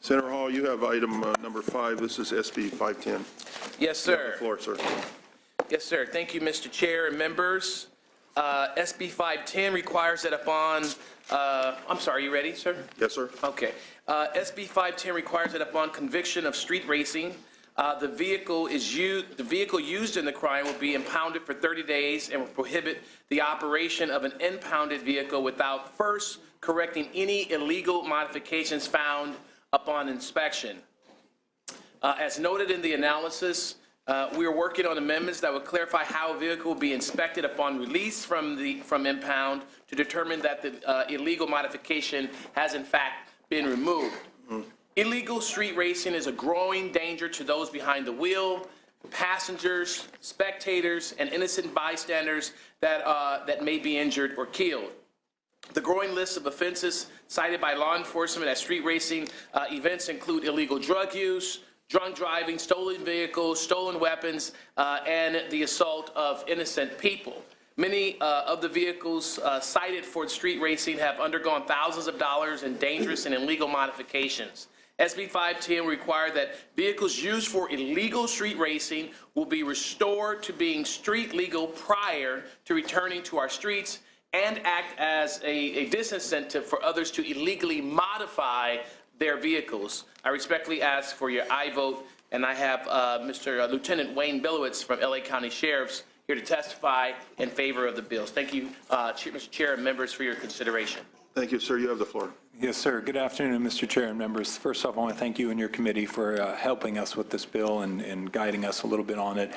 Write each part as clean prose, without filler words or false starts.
Senator Hall, you have item number 5. This is SB 510. Yes, You have sir. the floor, sir. Yes, sir. Thank you, Mr. Chair and members. SB 510 requires that upon, I'm sorry, you ready, sir? Yes, sir. Okay. SB 510 requires that upon conviction of street racing, the vehicle used in the crime will be impounded for 30 days and will prohibit the operation of an impounded vehicle without first correcting any illegal modifications found upon inspection. As noted in the analysis, we are working on amendments that would clarify how a vehicle will be inspected upon release from impound to determine that the illegal modification has in fact been removed. Illegal street racing is a growing danger to those behind the wheel, passengers, spectators, and innocent bystanders that may be injured or killed. The growing list of offenses cited by law enforcement at street racing events include illegal drug use, drunk driving, stolen vehicles, stolen weapons, and the assault of innocent people. Many of the vehicles cited for street racing have undergone thousands of dollars in dangerous and illegal modifications. SB 510 required that vehicles used for illegal street racing will be restored to being street legal prior to returning to our streets and act as a disincentive for others to illegally modify their vehicles. I respectfully ask for your aye vote, and I have Mr. Lieutenant Wayne Billowitz from LA County Sheriff's here to testify in favor of the bills. Thank you, Mr. Chair and members, for your consideration. Thank you, sir. You have the floor. Yes, sir. Good afternoon, Mr. Chair and members. First off, I want to thank you and your committee for helping us with this bill and guiding us a little bit on it.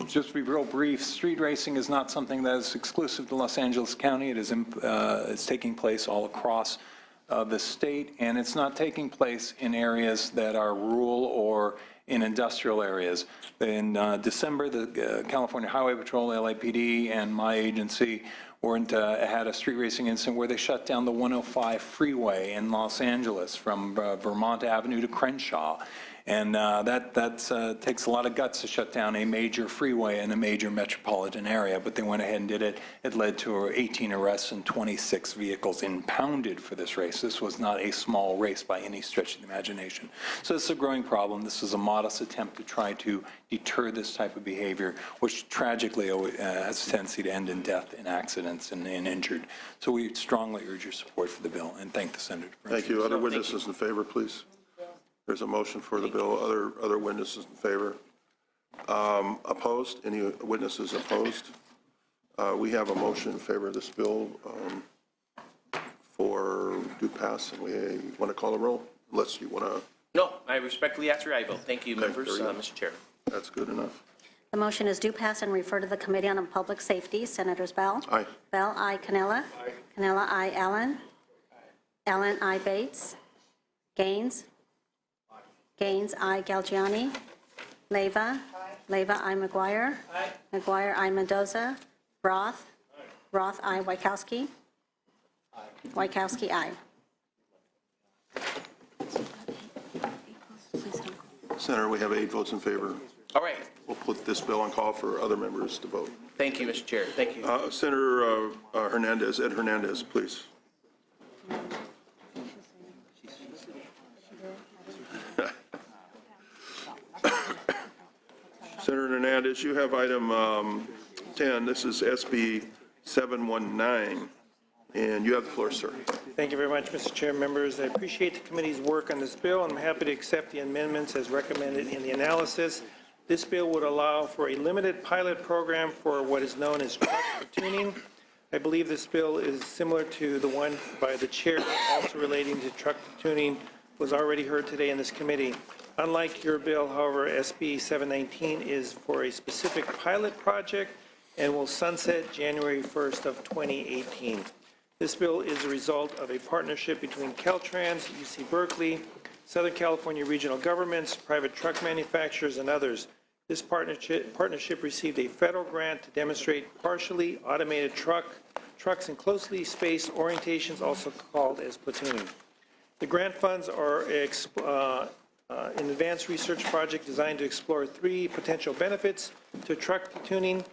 Just to be real brief, street racing is not something that is exclusive to Los Angeles County. It is it's taking place all across the state, and it's not taking place in areas that are rural or in industrial areas. In December, the California Highway Patrol, LAPD, and my agency had a street racing incident where they shut down the 105 freeway in Los Angeles from Vermont Avenue to Crenshaw. And that takes a lot of guts to shut down a major freeway in a major metropolitan area, but they went ahead and did it. It led to 18 arrests and 26 vehicles impounded for this race. This was not a small race by any stretch of the imagination. So this is a growing problem. This is a modest attempt to try to deter this type of behavior, which tragically has a tendency to end in death in accidents and injured. So we strongly urge your support for the bill and thank the Senator. Thank you. Other witnesses in favor, please. There's a motion for the bill. Other witnesses in favor? Opposed? Any witnesses opposed? We have a motion in favor of this bill for do pass, and we want to call a roll, unless you want to. No, I respectfully ask your aye vote. Thank you, members. Mr. Chair. That's good enough. The motion is due pass and refer to the Committee on Public Safety. Senators Bell? Aye. Bell, aye. Canella? Aye. Canella, aye. Allen? Aye. Allen, aye. Bates? Gaines? Gaines, aye. Galgiani? Leyva? Aye. Leyva, aye. McGuire? Aye. McGuire, aye. Mendoza? Roth? Aye. Roth, aye. Wachowski? Aye. Wachowski, aye. Senator, we have 8 votes in favor. All right. We'll put this bill on call for other members to vote. Thank you, Mr. Chair. Thank you. Senator Hernandez, Ed Hernandez, please. Senator Hernandez, you have item 10. This is SB 719, and you have the floor, sir. Thank you very much, Mr. Chair. Members, I appreciate the committee's work on this bill, and I'm happy to accept the amendments as recommended in the analysis. This bill would allow for a limited pilot program for what is known as truck tuning. I believe this bill is similar to the one by the chair, also relating to truck tuning, was already heard today in this committee. Unlike your bill, however, SB 719 is for a specific pilot project and will sunset January 1st of 2018. This bill is a result of a partnership between Caltrans, UC Berkeley, Southern California regional governments, private truck manufacturers, and others. This partnership received a federal grant to demonstrate partially automated trucks in closely spaced orientations, also called as platooning. The grant funds are an advanced research project designed to explore 3 potential benefits to truck platooning.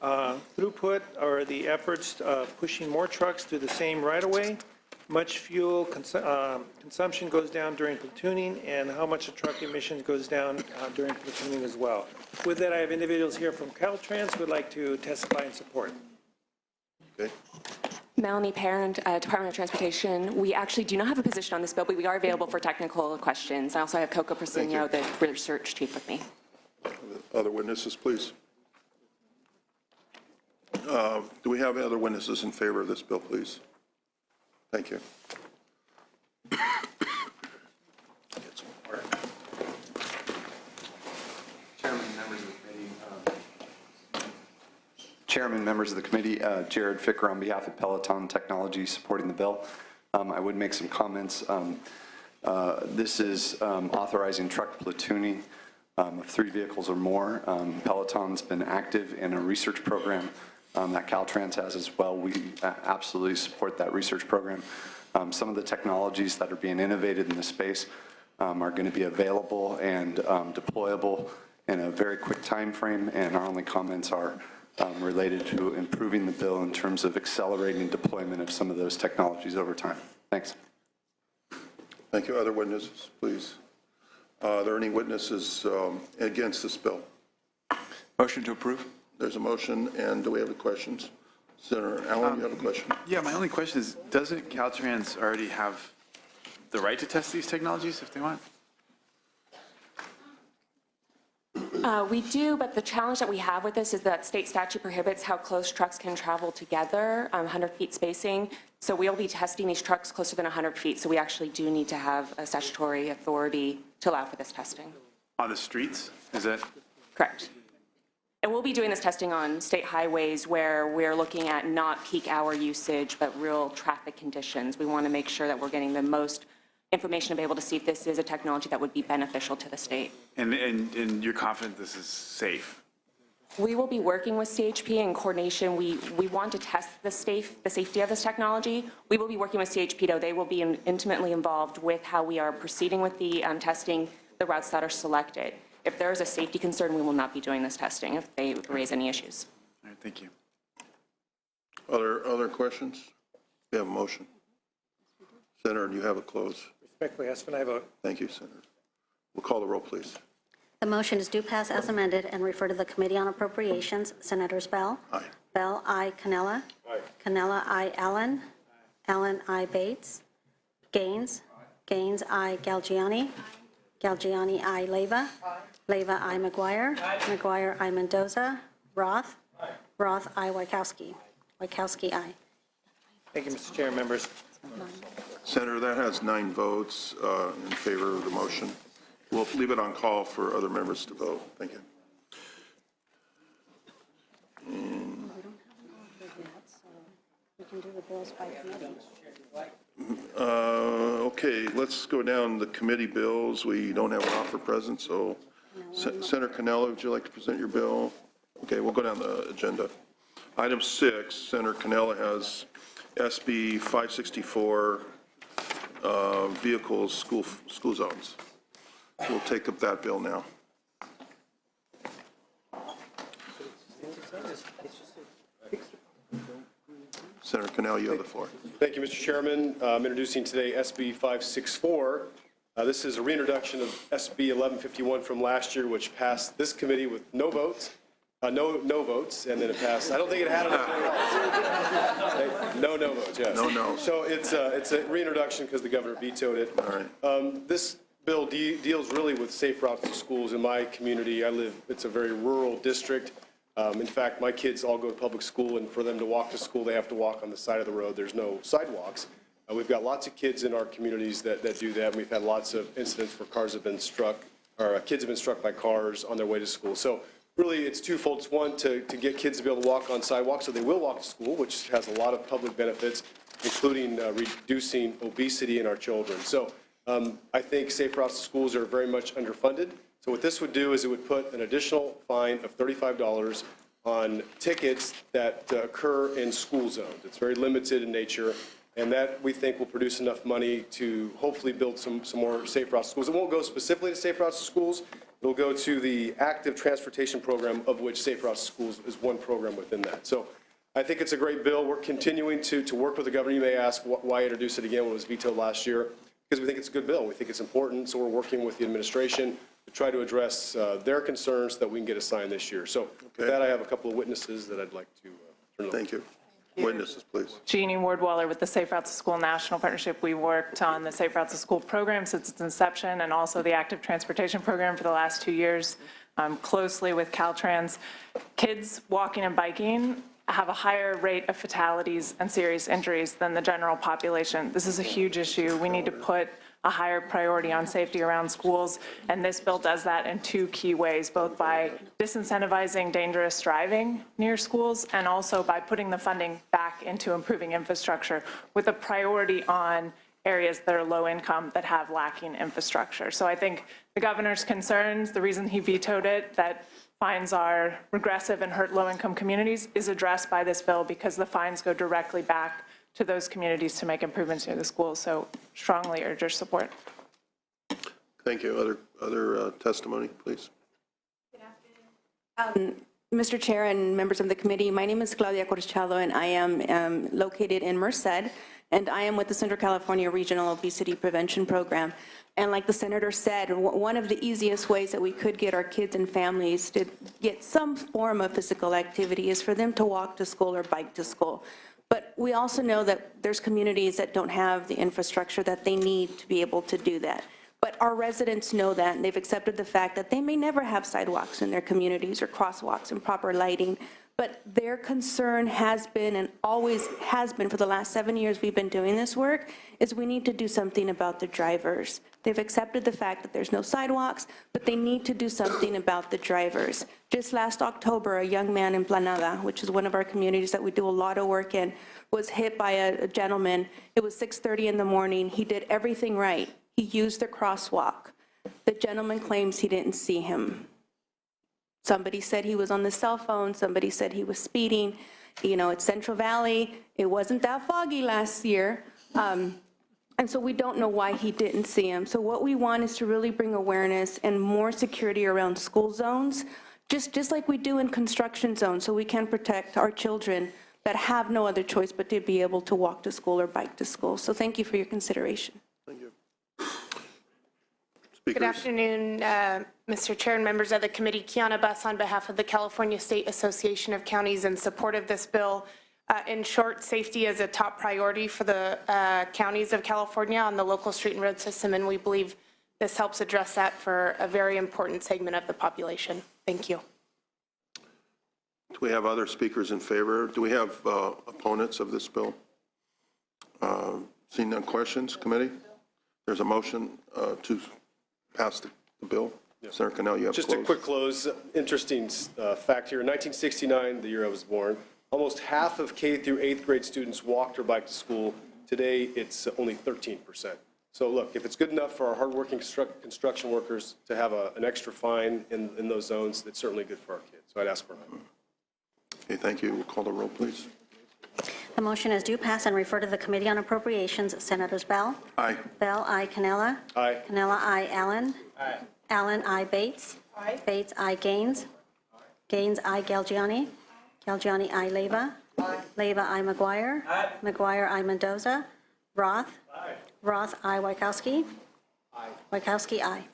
Throughput, or the efforts pushing more trucks through the same right-of-way. much fuel consumption goes down during platooning, and how much the truck emissions goes down during platooning as well. With that, I have individuals here from Caltrans who would like to testify in support. Okay. Melanie Parent, Department of Transportation. We actually do not have a position on this bill, but we are available for technical questions. I also have Coco Persino, the research chief, with me. Other witnesses, please. Do we have other witnesses in favor of this bill, please? Thank you. Get some water. Chairman, members of the committee, Jared Ficker on behalf of Peloton Technology supporting the bill. I would make some comments. This is authorizing truck platooning of 3 vehicles or more. Peloton's been active in a research program that Caltrans has as well. We absolutely support that research program. Some of the technologies that are being innovated in this space are going to be available and deployable in a very quick time frame, and our only comments are related to improving the bill in terms of accelerating deployment of some of those technologies over time. Thanks. Thank you. Other witnesses, please. Are there any witnesses against this bill? Motion to approve. There's a motion, and do we have any questions? Senator Allen, you have a question? Yeah, my only question is, doesn't Caltrans already have the right to test these technologies if they want? We do, but the challenge that we have with this is that state statute prohibits how close trucks can travel together, 100 feet spacing. So we'll be testing these trucks closer than 100 feet. So we actually do need to have a statutory authority to allow for this testing. On the streets? Is that? Correct. And we'll be doing this testing on state highways where we're looking at not peak hour usage, but real traffic conditions. We want to make sure that we're getting the most information to be able to see if this is a technology that would be beneficial to the state. And you're confident this is safe? We will be working with CHP in coordination. We want to test the safety of this technology. We will be working with CHP, though. They will be intimately involved with how we are proceeding with the testing, the routes that are selected. If there is a safety concern, we will not be doing this testing if they raise any issues. All right, thank you. Other questions? We have a motion. Senator, do you have a close? Respectfully ask when I vote. Thank you, Senator. We'll call the roll, please. The motion is due pass as amended and refer to the Committee on Appropriations. Senators Bell? Aye. Bell, I. Cannella? Aye. Cannella, I. Allen? Allen, I. Bates? Gaines? Gaines, I. Galgiani? Galgiani, I. Leyva? Leyva, I. McGuire? McGuire, I. Mendoza? Roth? Roth, I. Wachowski? Wachowski, I. Thank you, Mr. Chair and members. Senator, that has 9 votes in favor of the motion. We'll leave it on call for other members to vote. Thank you. We can do the bills by committee. Okay, let's go down the committee bills. We don't have an offer present, so Senator Cannella, would you like to present your bill? Okay, we'll go down the agenda. Item 6, Senator Cannella has SB 564, vehicles, school zones. We'll take up that bill now. Senator Cannella, you have the floor. Thank you, Mr. Chairman. I'm introducing today SB 564. This is a reintroduction of SB 1151 from last year, which passed this committee with no votes. No votes, and then it passed. I don't think it had enough votes. No votes, yes. No. So it's a reintroduction because the governor vetoed it. All right. This bill deals really with safe routes to schools. In my community, it's a very rural district. In fact, my kids all go to public school, and for them to walk to school, they have to walk on the side of the road. There's no sidewalks. We've got lots of kids in our communities that do that, and we've had lots of incidents where cars have been struck, or kids have been struck by cars on their way to school. So really, it's twofold. It's one, to get kids to be able to walk on sidewalks so they will walk to school, which has a lot of public benefits, including reducing obesity in our children. So I think safe routes to schools are very much underfunded. So what this would do is it would put an additional fine of $35 on tickets that occur in school zones. It's very limited in nature, and that we think will produce enough money to hopefully build some more safe routes to schools. It won't go specifically to safe routes to schools. It'll go to the active transportation program, of which safe routes to schools is one program within that. So I think it's a great bill. We're continuing to work with the governor. You may ask why introduce it again when it was vetoed last year, because we think it's a good bill. We think it's important, so we're working with the administration to try to address their concerns so that we can get a sign this year. So with that, I have a couple of witnesses that I'd like to turn over. Thank you. Witnesses, please. Jeannie Wardwaller with the Safe Routes to School National Partnership. We worked on the Safe Routes to School program since its inception and also the active transportation program for the last 2 years, closely with Caltrans. Kids walking and biking have a higher rate of fatalities and serious injuries than the general population. This is a huge issue. We need to put a higher priority on safety around schools, and this bill does that in 2 key ways, both by disincentivizing dangerous driving near schools and also by putting the funding back into improving infrastructure with a priority on areas that are low income that have lacking infrastructure. So I think the governor's concerns, the reason he vetoed it, that fines are regressive and hurt low-income communities, is addressed by this bill because the fines go directly back to those communities to make improvements near the schools. So strongly urge your support. Thank you. Other testimony, please. Mr. Chair and members of the committee, my name is Claudia Corchado, and I am located in Merced, and I am with the Central California Regional Obesity Prevention Program. And like the senator said, one of the easiest ways that we could get our kids and families to get some form of physical activity is for them to walk to school or bike to school. But we also know that there's communities that don't have the infrastructure that they need to be able to do that. But our residents know that, and they've accepted the fact that they may never have sidewalks in their communities or crosswalks and proper lighting. But their concern has been, and always has been for the last 7 years we've been doing this work, is we need to do something about the drivers. They've accepted the fact that there's no sidewalks, but they need to do something about the drivers. Just last October, a young man in Planada, which is one of our communities that we do a lot of work in, was hit by a gentleman. It was 6:30 in the morning. He did everything right. He used the crosswalk. The gentleman claims he didn't see him. Somebody said he was on the cell phone. Somebody said he was speeding. You know, it's Central Valley. It wasn't that foggy last year. And so we don't know why he didn't see him. So what we want is to really bring awareness and more security around school zones, just like we do in construction zones, so we can protect our children that have no other choice but to be able to walk to school or bike to school. So thank you for your consideration. Thank you. Good afternoon, Mr. Chair and members of the committee. Kiana Buss on behalf of the California State Association of Counties in support of this bill. In short, safety is a top priority for the counties of California on the local street and road system, and we believe this helps address that for a very important segment of the population. Thank you. Do we have other speakers in favor? Do we have opponents of this bill? Seeing none, questions, committee? There's a motion to pass the bill. Senator Cannell, you have Just close. a quick close. Interesting fact here. In 1969, the year I was born, almost half of K through 8th grade students walked or biked to school. Today, it's only 13%. So look, if it's good enough for our hardworking construction workers to have an extra fine in those zones, it's certainly good for our kids. So I'd ask for that. Okay, thank you. We'll call the roll, please. The motion is due pass and refer to the Committee on Appropriations. Senators Bell? Aye. Bell, aye. Cannella? Aye. Cannella, aye. Allen? Aye. Allen, aye. Bates? Aye. Bates, aye. Gaines? Gaines, aye. Galgiani? Galgiani, aye. Leyva? Aye. Leyva, aye. McGuire? Aye. McGuire, aye. Mendoza? Roth? Aye. Roth, aye. Wachowski? Aye. Wachowski, aye.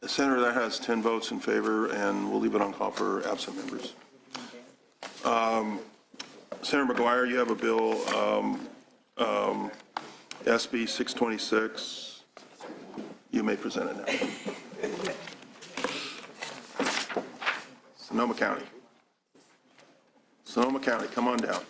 Senator, that has 10 votes in favor, and we'll leave it on call for absent members. Senator McGuire, you have a bill, SB 626. You may present it now. Sonoma County. Sonoma County, come on down.